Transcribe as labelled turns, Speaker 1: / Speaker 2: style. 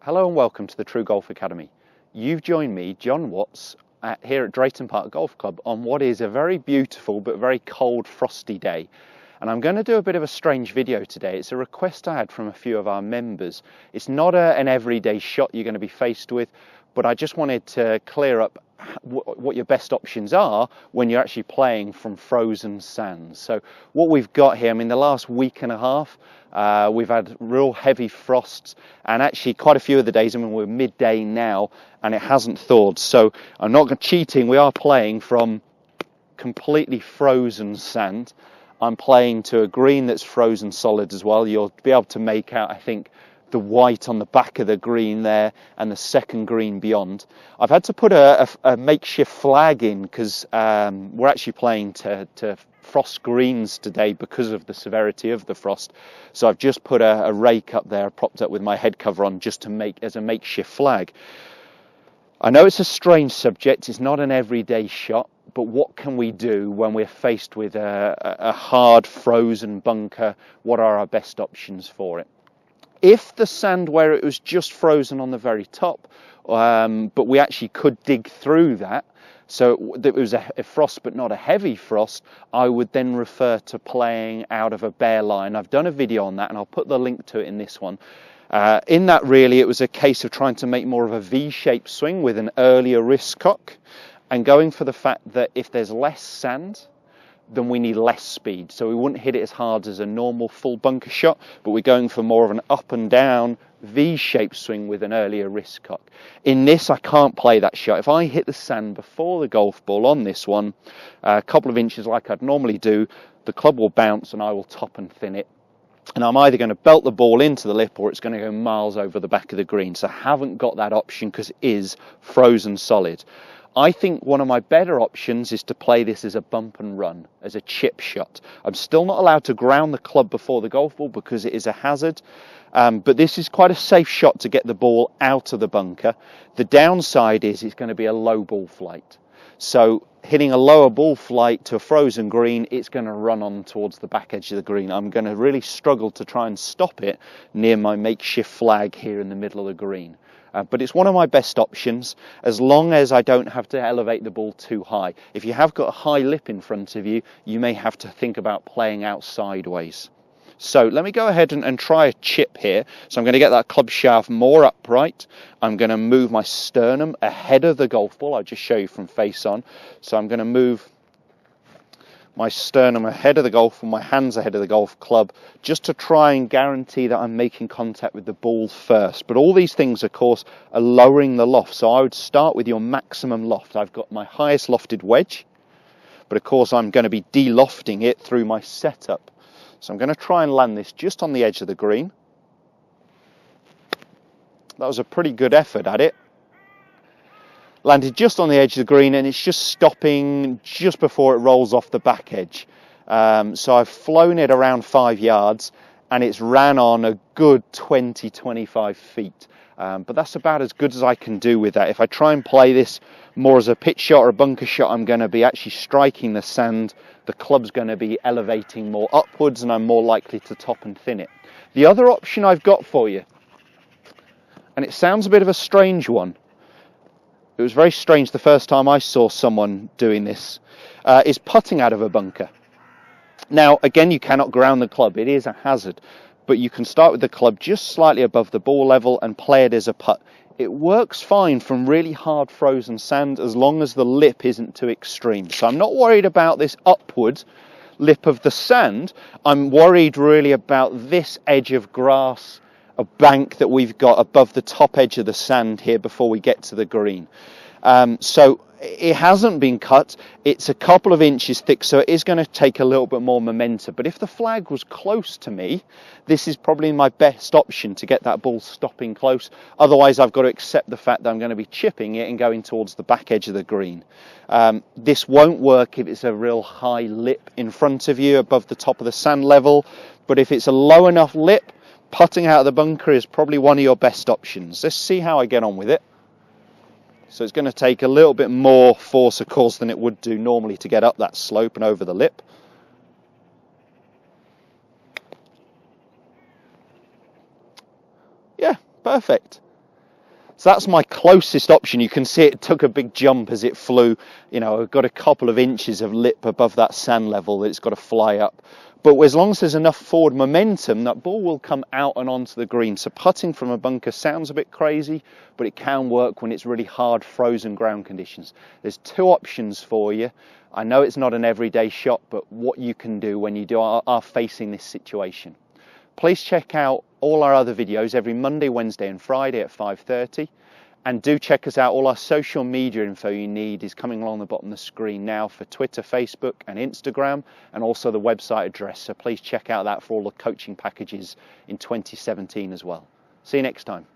Speaker 1: Hello and welcome to the TruGolf Academy. You've joined me, Jon Watts, here at Drayton Park Golf Club on what is a very beautiful but very cold, frosty day. And I'm going to do a bit of a strange video today. It's a request I had from a few of our members. It's not an everyday shot you're going to be faced with, but I just wanted to clear up what your best options are when you're actually playing from frozen sands. So what we've got here, I mean, the last week and a half, we've had real heavy frosts, and actually quite a few of the days, I mean, we're midday now and it hasn't thawed. So I'm not cheating, we are playing from completely frozen sand. I'm playing to a green that's frozen solid as well. You'll be able to make out, I think, the white on the back of the green there and the second green beyond. I've had to put a makeshift flag in because we're actually playing to frost greens today because of the severity of the frost. So I've just put a rake up there, propped up with my head cover on, just to make as a makeshift flag. I know it's a strange subject, it's not an everyday shot, but what can we do when we're faced with a hard frozen bunker? What are our best options for it? If the sand where it was just frozen on the very top, but we actually could dig through that, so it was a frost but not a heavy frost, I would then refer to playing out of a bare line. I've done a video on that and I'll put the link to it in this one. In that really it was a case of trying to make more of a V-shaped swing with an earlier wrist cock and going for the fact that if there's less sand, then we need less speed. So we wouldn't hit it as hard as a normal full bunker shot, but we're going for more of an up and down V-shaped swing with an earlier wrist cock. In this, I can't play that shot. If I hit the sand before the golf ball on this one, a couple of inches like I'd normally do, the club will bounce and I will top and thin it. And I'm either going to belt the ball into the lip or it's going to go miles over the back of the green. So I haven't got that option because it is frozen solid. I think one of my better options is to play this as a bump and run, as a chip shot. I'm still not allowed to ground the club before the golf ball because it is a hazard, but this is quite a safe shot to get the ball out of the bunker. The downside is it's going to be a low ball flight. So hitting a lower ball flight to a frozen green, it's going to run on towards the back edge of the green. I'm going to really struggle to try and stop it near my makeshift flag here in the middle of the green. But it's one of my best options as long as I don't have to elevate the ball too high. If you have got a high lip in front of you, you may have to think about playing out sideways. So let me go ahead and try a chip here. So I'm going to get that club shaft more upright. I'm going to move my sternum ahead of the golf ball. I'll just show you from face on. So I'm going to move my sternum ahead of the golf and my hands ahead of the golf club just to try and guarantee that I'm making contact with the ball first. But all these things, of course, are lowering the loft. So I would start with your maximum loft. I've got my highest lofted wedge, but of course I'm going to be de-lofting it through my setup. So I'm going to try and land this just on the edge of the green. That was a pretty good effort at it. Landed just on the edge of the green and it's just stopping just before it rolls off the back edge. So I've flown it around 5 yards and it's ran on a good 20-25 feet. But that's about as good as I can do with that. If I try and play this more as a pitch shot or a bunker shot, I'm going to be actually striking the sand. The club's going to be elevating more upwards and I'm more likely to top and thin it. The other option I've got for you, and it sounds a bit of a strange one, it was very strange the first time I saw someone doing this, is putting out of a bunker. Now, again, you cannot ground the club. It is a hazard. But you can start with the club just slightly above the ball level and play it as a putt. It works fine from really hard frozen sand as long as the lip isn't too extreme. So I'm not worried about this upward lip of the sand. I'm worried really about this edge of grass, a bank that we've got above the top edge of the sand here before we get to the green. So it hasn't been cut. It's a couple of inches thick, so it is going to take a little bit more momentum. But if the flag was close to me, this is probably my best option to get that ball stopping close. Otherwise, I've got to accept the fact that I'm going to be chipping it and going towards the back edge of the green. This won't work if it's a real high lip in front of you above the top of the sand level. But if it's a low enough lip, putting out of the bunker is probably one of your best options. Let's see how I get on with it. So it's going to take a little bit more force, of course, than it would do normally to get up that slope and over the lip. Yeah, perfect. So that's my closest option. You can see it took a big jump as it flew. You know, I've got a couple of inches of lip above that sand level that it's got to fly up. But as long as there's enough forward momentum, that ball will come out and onto the green. So putting from a bunker sounds a bit crazy, but it can work when it's really hard frozen ground conditions. There's two options for you. I know it's not an everyday shot, but what you can do when you are facing this situation. Please check out all our other videos every Monday, Wednesday and Friday at 5:30. And do check us out. All our social media info you need is coming along the bottom of the screen now for Twitter, Facebook and Instagram, and also the website address. So please check out that for all the coaching packages in 2017 as well. See you next time.